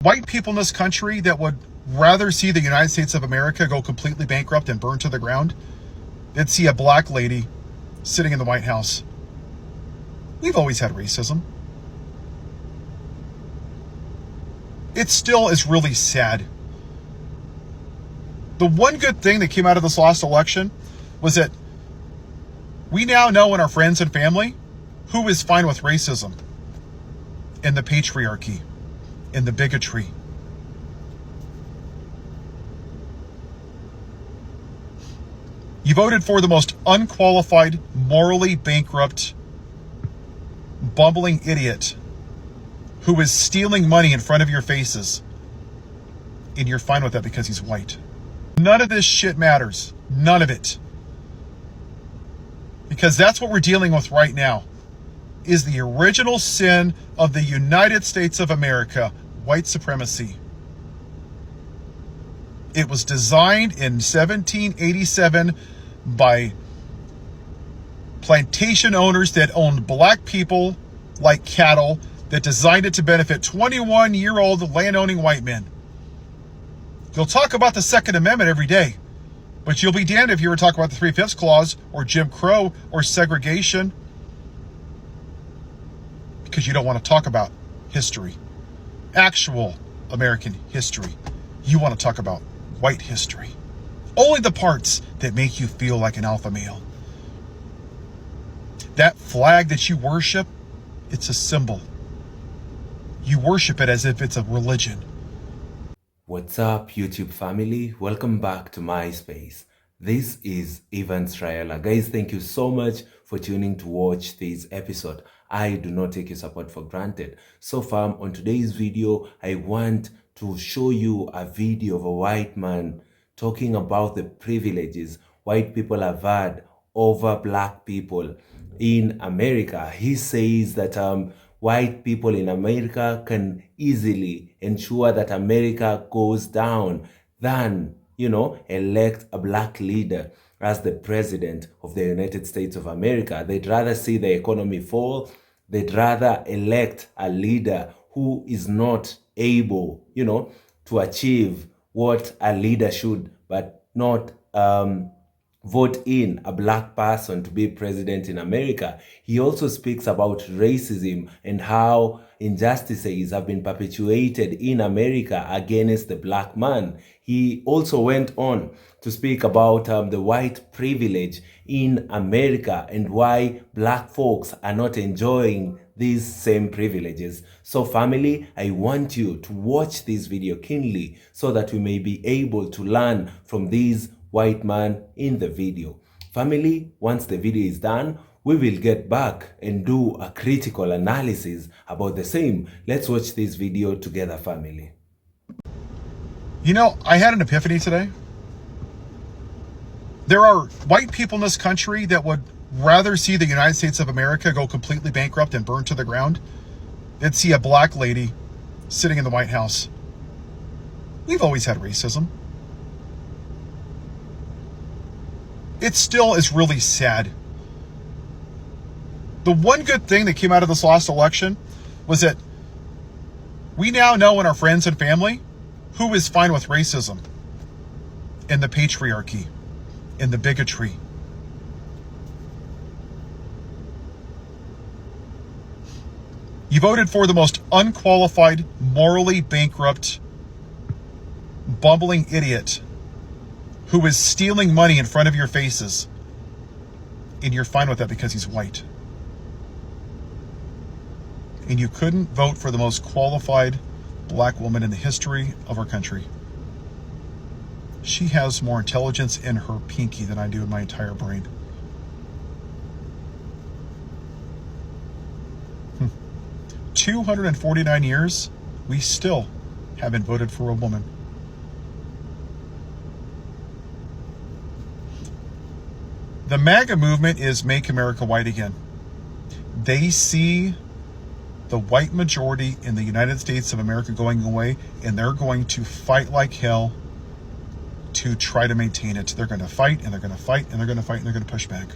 White people in this country that would rather see the United States of America go completely bankrupt and burn to the ground than see a black lady sitting in the White House. We've always had racism. It still is really sad. The one good thing that came out of this last election was that we now know in our friends and family who is fine with racism and the patriarchy and the bigotry. You voted for the most unqualified, morally bankrupt, bumbling idiot who is stealing money in front of your faces. And you're fine with that because he's white. None of this shit matters. None of it. Because that's what we're dealing with right now, is the original sin of the United States of America, white supremacy. It was designed in 1787 by plantation owners that owned black people like cattle, that designed it to benefit 21-year-old land-owning white men. You'll talk about the Second Amendment every day, but you'll be damned if you ever talk about the 3/5 Clause or Jim Crow or segregation, because you don't want to talk about history, actual American history. You want to talk about white history. Only the parts that make you feel like an alpha male. That flag that you worship, it's a symbol. You worship it as if it's a religion. What's up, YouTube family? Welcome back to my space. This is Evans Raela. Guys, thank you so much for tuning to watch this episode. I do not take your support for granted. So far, on today's video, I want to show you a video of a white man talking about the privileges white people have had over black people in America. He says that white people in America can easily ensure that America goes down than, elect a black leader as the president of the United States of America. They'd rather see the economy fall. They'd rather elect a leader who is not able, to achieve what a leader should, but not vote in a black person to be president in America. He also speaks about racism and how injustices have been perpetuated in America against the black man. He also went on to speak about the white privilege in America and why black folks are not enjoying these same privileges. So family, I want you to watch this video keenly so that we may be able to learn from these white man in the video. Family, once the video is done, we will get back and do a critical analysis about the same. Let's watch this video together, family. I had an epiphany today. There are white people in this country that would rather see the United States of America go completely bankrupt and burn to the ground than see a black lady sitting in the White House. We've always had racism. It still is really sad. The one good thing that came out of this last election was that we now know in our friends and family who is fine with racism and the patriarchy and the bigotry. You voted for the most unqualified, morally bankrupt, bumbling idiot who is stealing money in front of your faces. And you're fine with that because he's white. And you couldn't vote for the most qualified black woman in the history of our country. She has more intelligence in her pinky than I do in my entire brain. 249 years, we still haven't voted for a woman. The MAGA movement is Make America White Again. They see the white majority in the United States of America going away, and they're going to fight like hell to try to maintain it. They're going to fight, and they're going to fight, and they're going to fight, and they're going to push back.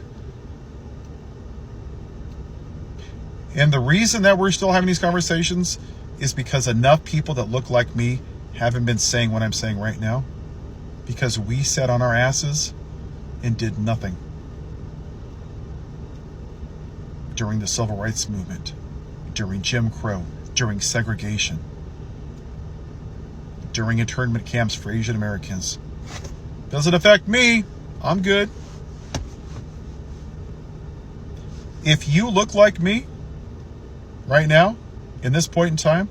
And the reason that we're still having these conversations is because enough people that look like me haven't been saying what I'm saying right now, because we sat on our asses and did nothing during the civil rights movement, during Jim Crow, during segregation, during internment camps for Asian Americans. Doesn't affect me. I'm good. If you look like me right now, in this point in time,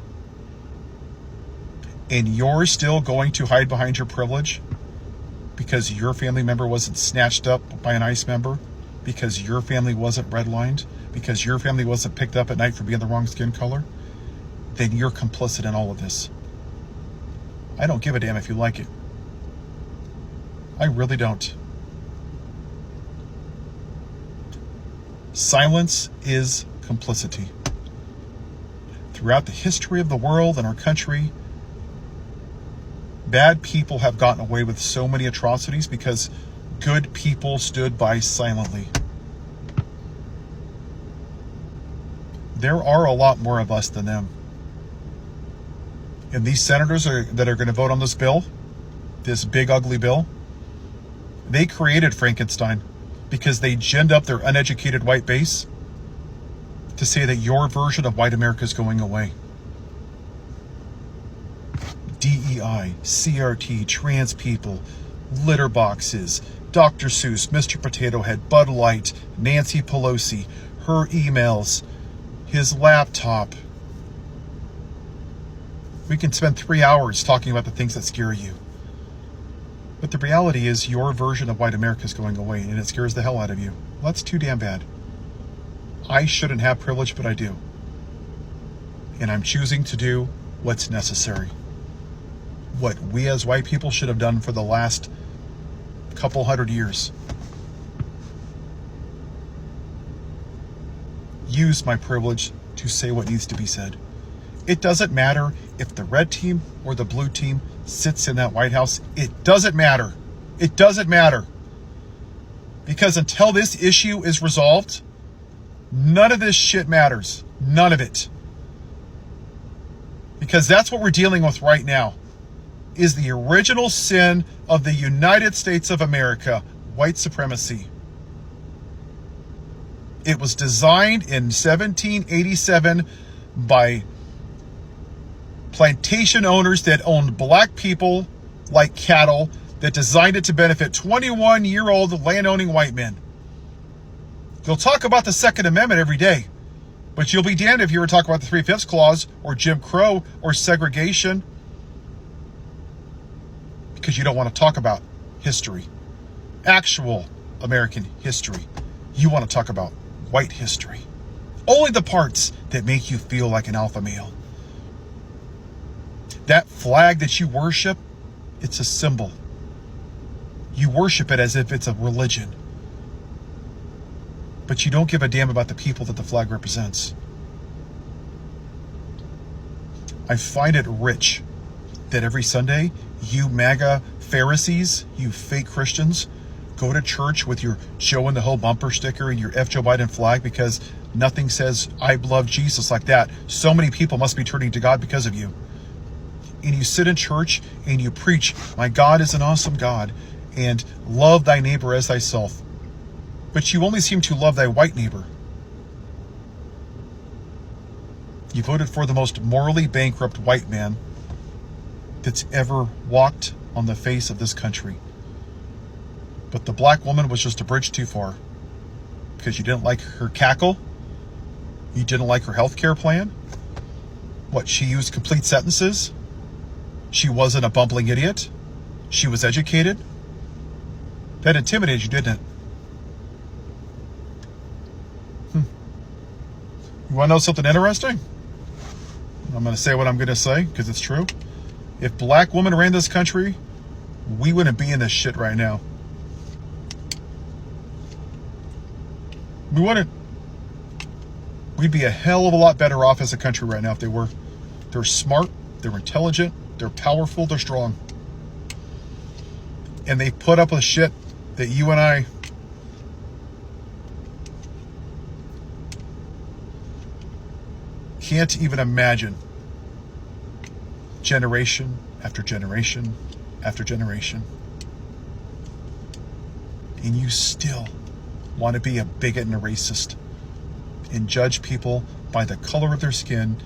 and you're still going to hide behind your privilege because your family member wasn't snatched up by an ICE member, because your family wasn't redlined, because your family wasn't picked up at night for being the wrong skin color, then you're complicit in all of this. I don't give a damn if you like it. I really don't. Silence is complicity. Throughout the history of the world and our country, bad people have gotten away with so many atrocities because good people stood by silently. There are a lot more of us than them. And these senators that are going to vote on this bill, this big ugly bill, they created Frankenstein because they ginned up their uneducated white base to say that your version of white America is going away. DEI, CRT, trans people, litter boxes, Dr. Seuss, Mr. Potato Head, Bud Light, Nancy Pelosi, her emails, his laptop. We can spend 3 hours talking about the things that scare you. But the reality is your version of white America is going away, and it scares the hell out of you. Well, that's too damn bad. I shouldn't have privilege, but I do. And I'm choosing to do what's necessary. What we as white people should have done for the last couple hundred years. Use my privilege to say what needs to be said. It doesn't matter if the red team or the blue team sits in that White House. It doesn't matter. It doesn't matter. Because until this issue is resolved, none of this shit matters. None of it. Because that's what we're dealing with right now, is the original sin of the United States of America, white supremacy. It was designed in 1787 by plantation owners that owned black people like cattle, that designed it to benefit 21-year-old land-owning white men. You'll talk about the Second Amendment every day, but you'll be damned if you ever talk about the 3/5 Clause or Jim Crow or segregation, because you don't want to talk about history, actual American history. You want to talk about white history. Only the parts that make you feel like an alpha male. That flag that you worship, it's a symbol. You worship it as if it's a religion. But you don't give a damn about the people that the flag represents. I find it rich that every Sunday, you MAGA Pharisees, you fake Christians, go to church with your Joe and the Hill bumper sticker and your F. Joe Biden flag, because nothing says I love Jesus like that. So many people must be turning to God because of you. And you sit in church and you preach, my God is an awesome God, and love thy neighbor as thyself. But you only seem to love thy white neighbor. You voted for the most morally bankrupt white man that's ever walked on the face of this country. But the black woman was just a bridge too far, because you didn't like her cackle. You didn't like her health care plan. What, she used complete sentences? She wasn't a bumbling idiot. She was educated. That intimidated you, didn't it? You want to know something interesting? I'm going to say what I'm going to say because it's true. If black women ran this country, we wouldn't be in this shit right now. We wouldn't. We'd be a hell of a lot better off as a country right now if they were. They're smart, they're intelligent, they're powerful, they're strong. And they put up with shit that you and I can't even imagine generation after generation after generation. And you still want to be a bigot and a racist and judge people by the color of their skin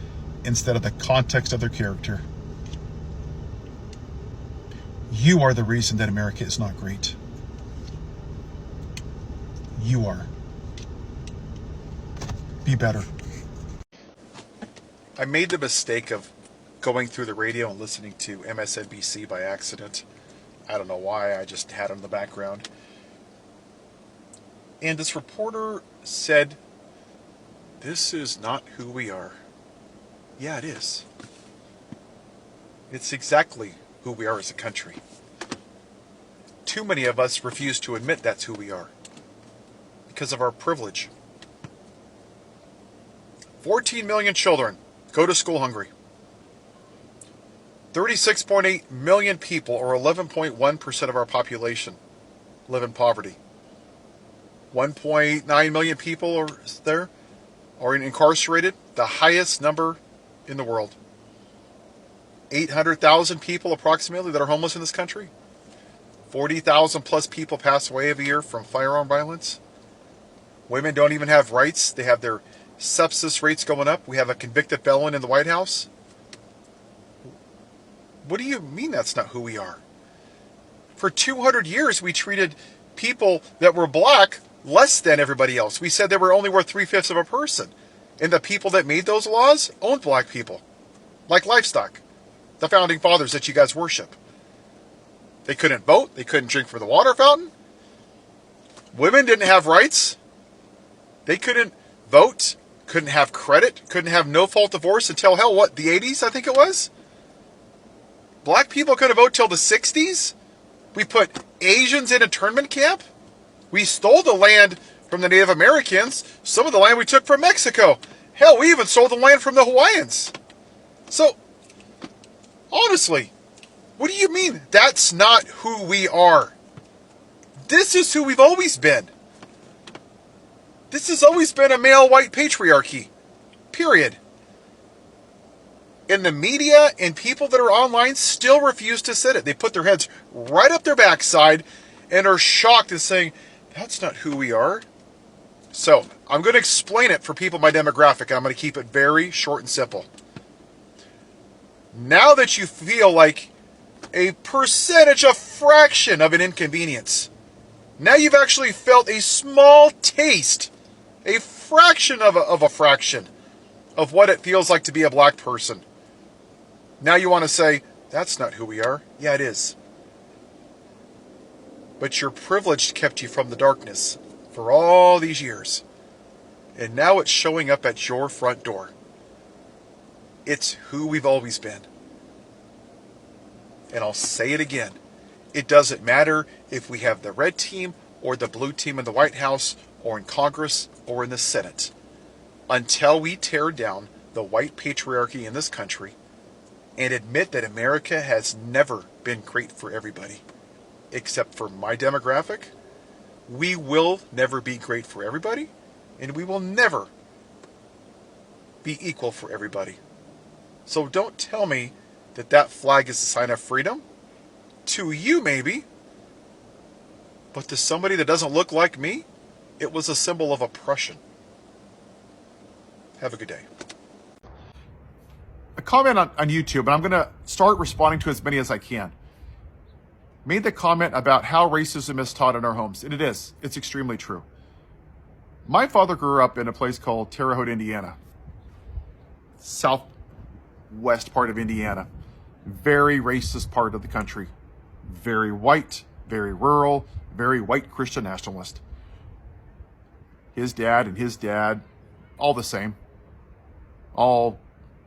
instead of the context of their character. You are the reason that America is not great. You are. Be better. I made the mistake of going through the radio and listening to MSNBC by accident. I don't know why, I just had it in the background. And this reporter said, "This is not who we are." Yeah, it is. It's exactly who we are as a country. Too many of us refuse to admit that's who we are because of our privilege. 14 million children go to school hungry. 36.8 million people, or 11.1% of our population, live in poverty. 1.9 million people are incarcerated, the highest number in the world. 800,000 people approximately that are homeless in this country. 40,000 plus people pass away every year from firearm violence. Women don't even have rights. They have their sepsis rates going up. We have a convicted felon in the White House. What do you mean that's not who we are? For 200 years, we treated people that were black less than everybody else. We said they were only worth 3/5 of a person. And the people that made those laws owned black people, like livestock. The founding fathers that you guys worship. They couldn't vote. They couldn't drink from the water fountain. Women didn't have rights. They couldn't vote, couldn't have credit, couldn't have no-fault divorce until, hell, what, the 80s, I think it was? Black people couldn't vote till the 60s? We put Asians in internment camp? We stole the land from the Native Americans. Some of the land we took from Mexico. Hell, we even sold the land from the Hawaiians. So, honestly, what do you mean that's not who we are? This is who we've always been. This has always been a male white patriarchy. Period. And the media and people that are online still refuse to sit it. They put their heads right up their backside and are shocked and saying, that's not who we are. So, I'm going to explain it for people in my demographic. I'm going to keep it very short and simple. Now that you feel like a percentage, a fraction of an inconvenience, now you've actually felt a small taste, a fraction of a fraction of what it feels like to be a black person. Now you want to say, that's not who we are. Yeah, it is. But your privilege kept you from the darkness for all these years. And now it's showing up at your front door. It's who we've always been. And I'll say it again. It doesn't matter if we have the red team or the blue team in the White House or in Congress or in the Senate. Until we tear down the white patriarchy in this country and admit that America has never been great for everybody, except for my demographic, we will never be great for everybody, and we will never be equal for everybody. So don't tell me that that flag is a sign of freedom. To you, maybe. But to somebody that doesn't look like me, it was a symbol of oppression. Have a good day. A comment on YouTube, and I'm going to start responding to as many as I can. Made the comment about how racism is taught in our homes. And it is. It's extremely true. My father grew up in a place called Terre Haute, Indiana. Southwest part of Indiana. Very racist part of the country. Very white, very rural, very white Christian nationalist. His dad and his dad, all the same. All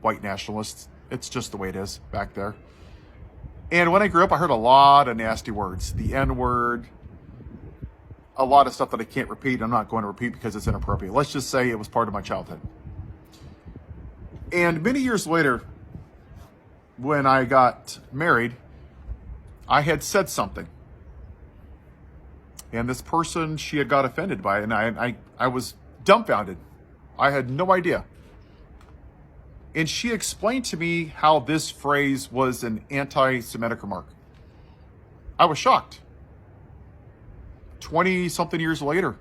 white nationalists. It's just the way it is back there. And when I grew up, I heard a lot of nasty words. The N-word. A lot of stuff that I can't repeat. I'm not going to repeat because it's inappropriate. Let's just say it was part of my childhood. And many years later, when I got married, I had said something. And this person, she had got offended by it. And I was dumbfounded. I had no idea. And she explained to me how this phrase was an anti-Semitic remark. I was shocked. 20 something years later,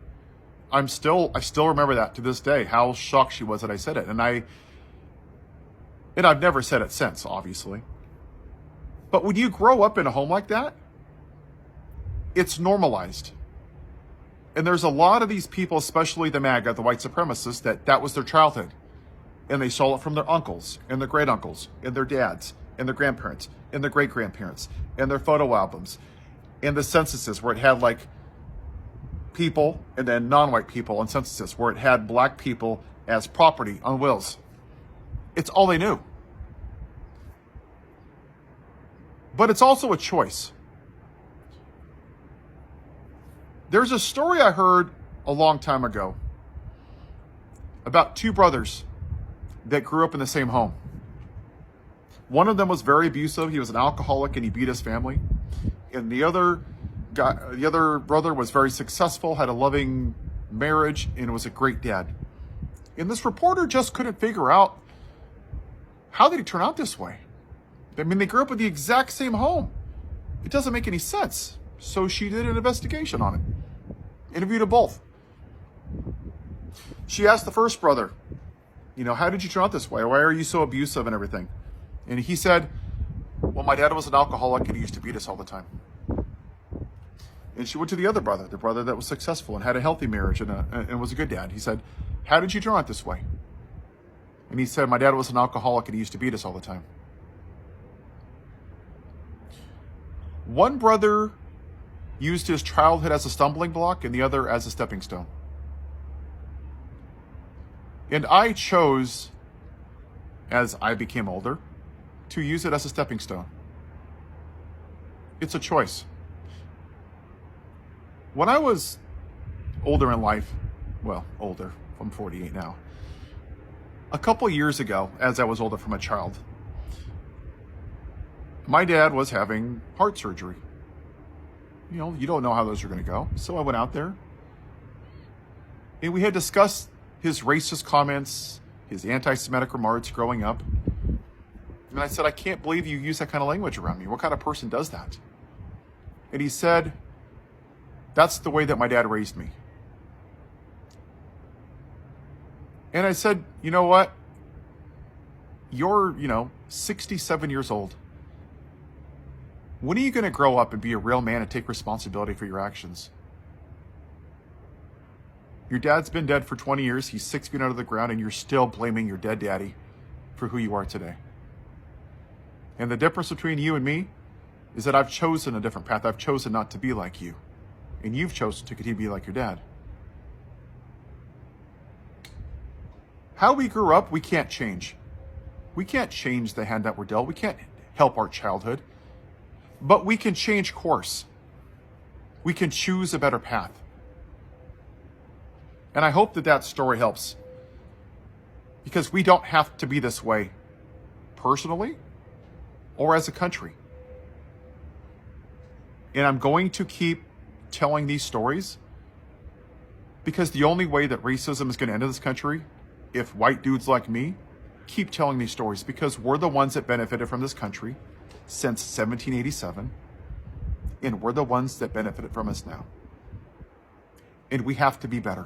I still remember that to this day, how shocked she was that I said it. And I've never said it since, obviously. But when you grow up in a home like that, it's normalized. And there's a lot of these people, especially the MAGA, the white supremacists, that was their childhood. And they saw it from their uncles and their great uncles and their dads and their grandparents and their great grandparents and their photo albums and the censuses where it had like people and then non-white people on censuses where it had black people as property on wills. It's all they knew. But it's also a choice. There's a story I heard a long time ago about two brothers that grew up in the same home. One of them was very abusive. He was an alcoholic and he beat his family. And the other brother was very successful, had a loving marriage, and was a great dad. And this reporter just couldn't figure out, how did he turn out this way? I mean, they grew up in the exact same home. It doesn't make any sense. So she did an investigation on it. Interviewed them both. She asked the first brother, how did you turn out this way? Why are you so abusive and everything? And he said, well, my dad was an alcoholic and he used to beat us all the time. And she went to the other brother, the brother that was successful and had a healthy marriage and was a good dad. He said, how did you turn out this way? And he said, my dad was an alcoholic and he used to beat us all the time. One brother used his childhood as a stumbling block and the other as a stepping stone. And I chose, as I became older, to use it as a stepping stone. It's a choice. When I was older in life, older, I'm 48 now, a couple years ago, as I was older from a child, my dad was having heart surgery. You don't know how those are going to go. So I went out there and we had discussed his racist comments, his anti-Semitic remarks growing up. And I said, I can't believe you use that kind of language around me. What kind of person does that? And he said, that's the way that my dad raised me. And I said, you know what? You're, 67 years old. When are you going to grow up and be a real man and take responsibility for your actions? Your dad's been dead for 20 years. He's 6 feet out of the ground and you're still blaming your dead daddy for who you are today. And the difference between you and me is that I've chosen a different path. I've chosen not to be like you. And you've chosen to continue to be like your dad. How we grew up, we can't change. We can't change the hand that we're dealt. We can't help our childhood. But we can change course. We can choose a better path. And I hope that story helps. Because we don't have to be this way personally or as a country. And I'm going to keep telling these stories because the only way that racism is going to end in this country, if white dudes like me keep telling these stories, because we're the ones that benefited from this country since 1787, and we're the ones that benefited from us now. And we have to be better.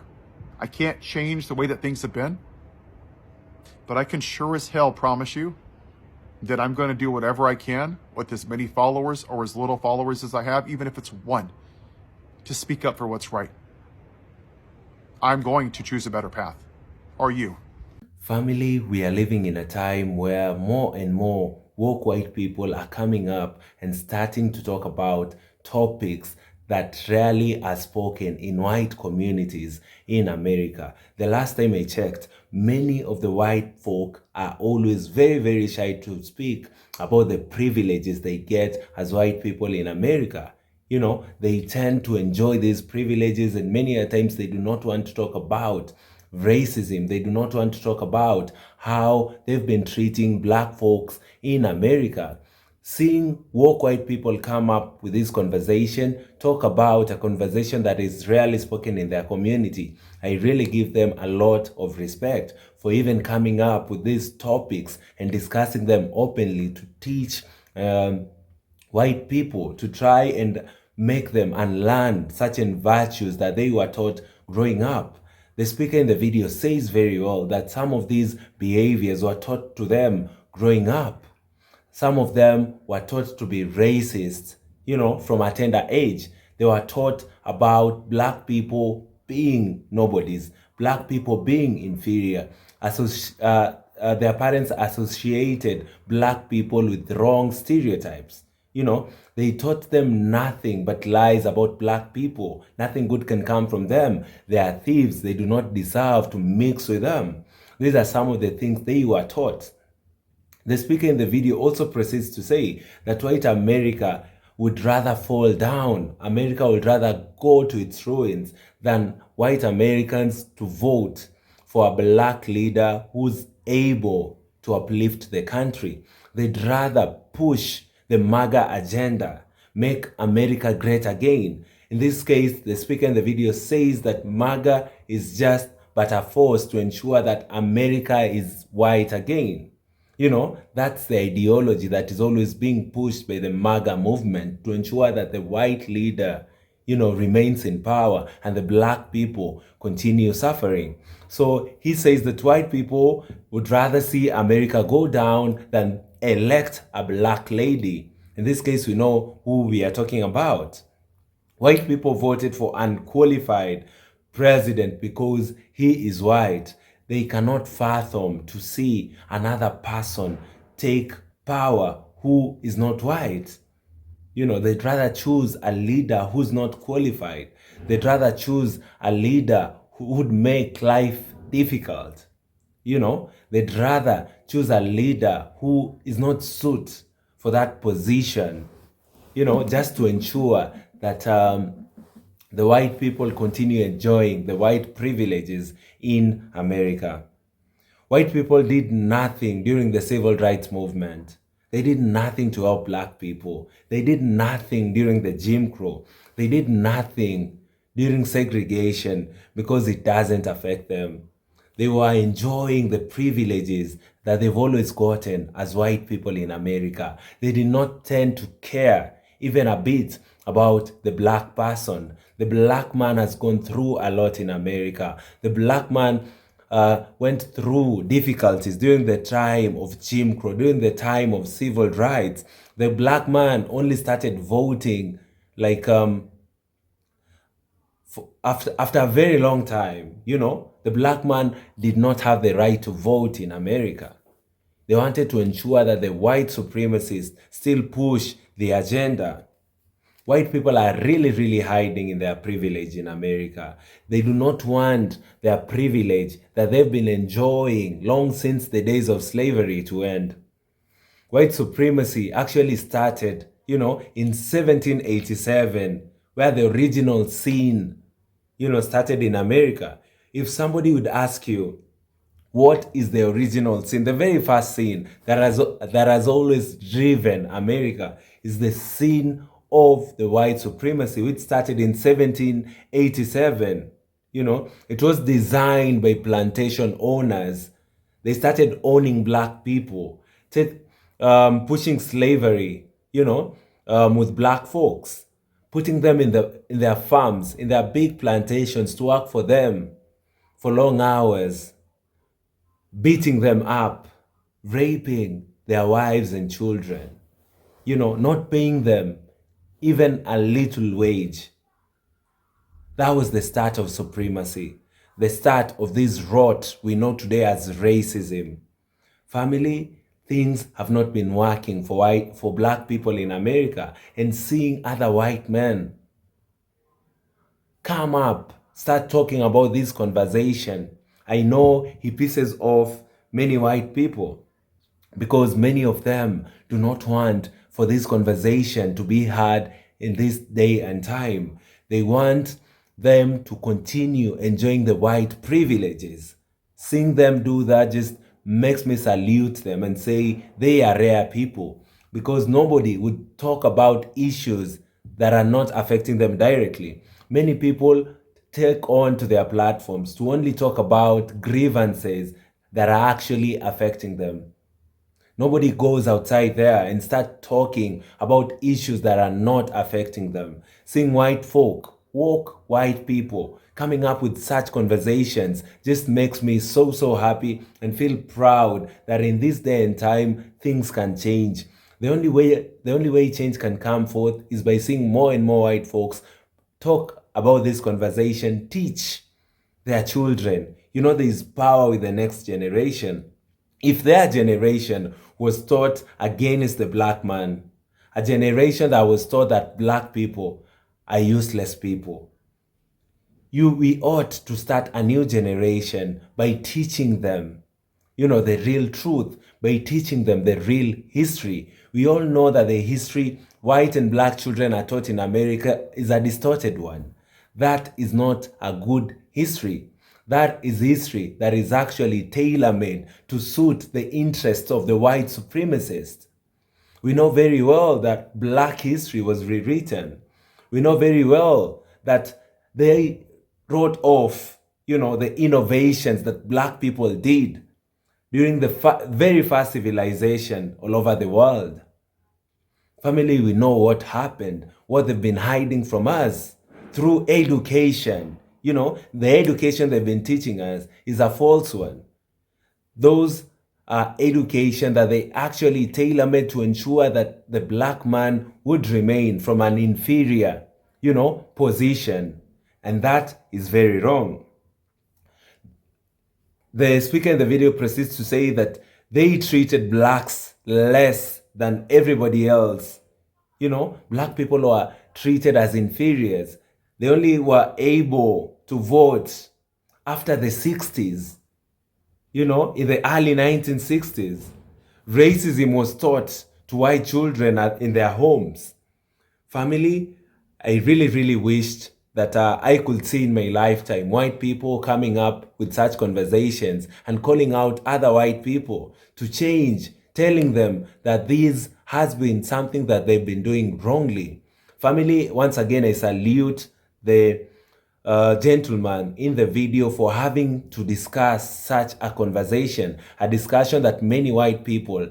I can't change the way that things have been, but I can sure as hell promise you that I'm going to do whatever I can with as many followers or as little followers as I have, even if it's one, to speak up for what's right. I'm going to choose a better path. Are you? Family, we are living in a time where more and more woke white people are coming up and starting to talk about topics that rarely are spoken in white communities in America. The last time I checked, many of the white folk are always very, very shy to speak about the privileges they get as white people in America. They tend to enjoy these privileges, and many a times they do not want to talk about racism. They do not want to talk about how they've been treating black folks in America. Seeing woke white people come up with this conversation, talk about a conversation that is rarely spoken in their community, I really give them a lot of respect for even coming up with these topics and discussing them openly to teach white people, to try and make them unlearn certain virtues that they were taught growing up. The speaker in the video says very well that some of these behaviors were taught to them growing up. Some of them were taught to be racist, from a tender age. They were taught about black people being nobodies, black people being inferior. Their parents associated black people with wrong stereotypes. They taught them nothing but lies about black people. Nothing good can come from them. They are thieves. They do not deserve to mix with them. These are some of the things they were taught. The speaker in the video also proceeds to say that white America would rather fall down. America would rather go to its ruins than white Americans to vote for a black leader who's able to uplift the country. They'd rather push the MAGA agenda, make America great again. In this case, the speaker in the video says that MAGA is just but a force to ensure that America is white again. That's the ideology that is always being pushed by the MAGA movement to ensure that the white leader, remains in power and the black people continue suffering. So he says that white people would rather see America go down than elect a black lady. In this case, we know who we are talking about. White people voted for unqualified president because he is white. They cannot fathom to see another person take power who is not white. They'd rather choose a leader who's not qualified. They'd rather choose a leader who would make life difficult. They'd rather choose a leader who is not suited for that position, just to ensure that the white people continue enjoying the white privileges in America. White people did nothing during the civil rights movement. They did nothing to help black people. They did nothing during the Jim Crow. They did nothing during segregation because it doesn't affect them. They were enjoying the privileges that they've always gotten as white people in America. They did not tend to care even a bit about the black person. The black man has gone through a lot in America. The black man went through difficulties during the time of Jim Crow, during the time of civil rights. The black man only started voting after a very long time. The black man did not have the right to vote in America. They wanted to ensure that the white supremacists still push the agenda. White people are really, really hiding in their privilege in America. They do not want their privilege that they've been enjoying long since the days of slavery to end. White supremacy actually started, in 1787, where the original scene, started in America. If somebody would ask you, what is the original sin? The very first sin that has always driven America is the sin of the white supremacy, which started in 1787. It was designed by plantation owners. They started owning black people, pushing slavery, with black folks, putting them in their farms, in their big plantations to work for them for long hours, beating them up, raping their wives and children, not paying them even a little wage. That was the start of supremacy, the start of this rot we know today as racism. Family, things have not been working for black people in America, and seeing other white men come up, start talking about this conversation, I know he pisses off many white people, because many of them do not want for this conversation to be heard in this day and time. They want them to continue enjoying the white privileges. Seeing them do that just makes me salute them and say they are rare people. because nobody would talk about issues that are not affecting them directly. Many people take on to their platforms to only talk about grievances that are actually affecting them. Nobody goes outside there and start talking about issues that are not affecting them. Seeing white folk, woke white people, coming up with such conversations just makes me so happy and feel proud that in this day and time things can change. The only way change can come forth is by seeing more and more white folks talk about this conversation, teach their children. There is power with the next generation. If their generation was taught against the black man, a generation that was taught that black people are useless people, we ought to start a new generation by teaching them, the real truth, by teaching them the real history. We all know that the history white and black children are taught in America is a distorted one. That is not a good history. That is history that is actually tailor-made to suit the interests of the white supremacists. We know very well that black history was rewritten. We know very well that they wrote off, the innovations that black people did during the very fast civilization all over the world. Family, we know what happened, what they've been hiding from us through education. The education they've been teaching us is a false one. Those are education that they actually tailor-made to ensure that the black man would remain from an inferior, position. And that is very wrong. The speaker in the video proceeds to say that they treated blacks less than everybody else. Black people were treated as inferiors. They only were able to vote after the 60s. In the early 1960s, racism was taught to white children in their homes. Family, I really wished that I could see in my lifetime white people coming up with such conversations and calling out other white people to change, telling them that this has been something that they've been doing wrongly. Family, once again, I salute the gentleman in the video for having to discuss such a conversation, a discussion that many white people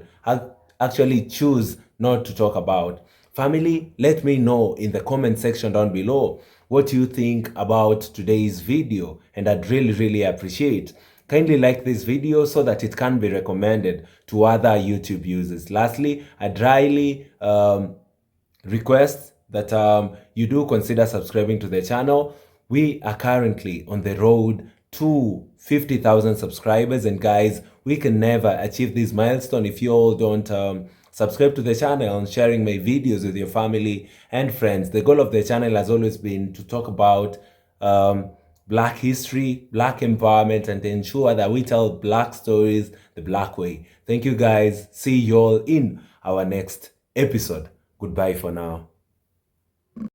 actually choose not to talk about. Family, let me know in the comment section down below what you think about today's video, and I'd really appreciate. Kindly like this video so that it can be recommended to other YouTube users. Lastly, I'd highly request that you do consider subscribing to the channel. We are currently on the road to 50,000 subscribers, and guys, we can never achieve this milestone if you all don't subscribe to the channel and sharing my videos with your family and friends. The goal of the channel has always been to talk about black history, black empowerment, and to ensure that we tell black stories the black way. Thank you guys. See you all in our next episode. Goodbye for now.